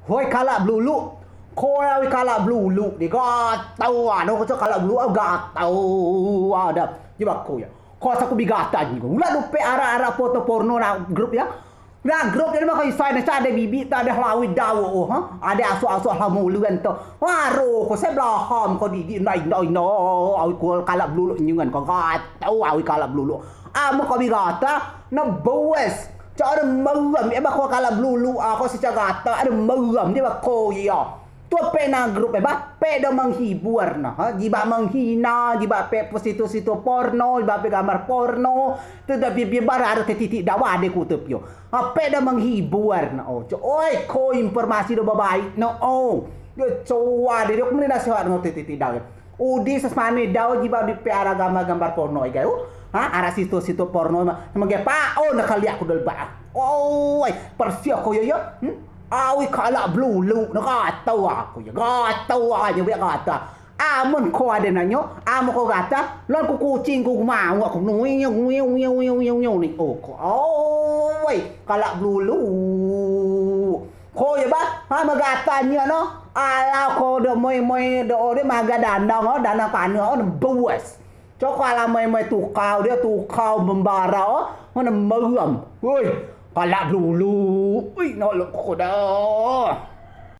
Hoi kalak belulu. Kau yang kalak belulu ni gatau no kau kalak belulu gatau ada. Coba kau ya. Kau aku bigata ni. Ulah lupa ara-ara foto porno na grup ya. Nah, grup ni mah kau isai na ada bibi tak ada lawit dawo ha. Ada asu-asu hamulu kan tu. Waro kau sebelah ham kau di nai no. Au kau kalak belulu nyungan kau gatau au kalak belulu. Amo kau bigata na bawes. Cara meram dia kau kalak belulu kau secara gata ada meram dia kau ya. Tu pena grup pe dah menghibur nah jiba menghina jiba pe situ-situ porno jiba pe gambar porno tu dah biar ada titik dakwah de ku tepio pe dah menghibur nah oi ko informasi do baik no dia cowa dia kemudian nasihat no titik dakwah udi sesmane daw jiba di pe ara gambar porno guys ara situ-situ porno mage pa nak kali aku dal ba oi persia ko yo awi kalak belulu nak tahu aku ya tahu aja biar kata amun kau ada nanyo amun kau kata lon ku kucing ku mau aku nuing ni oi kalak belulu kau ya ba magatanya no ala kau do moi do de magadandang dana panu buas cokala mai tukau dia tukau membara mana meram woi kalak belulu. Ui, nak lekuk dah.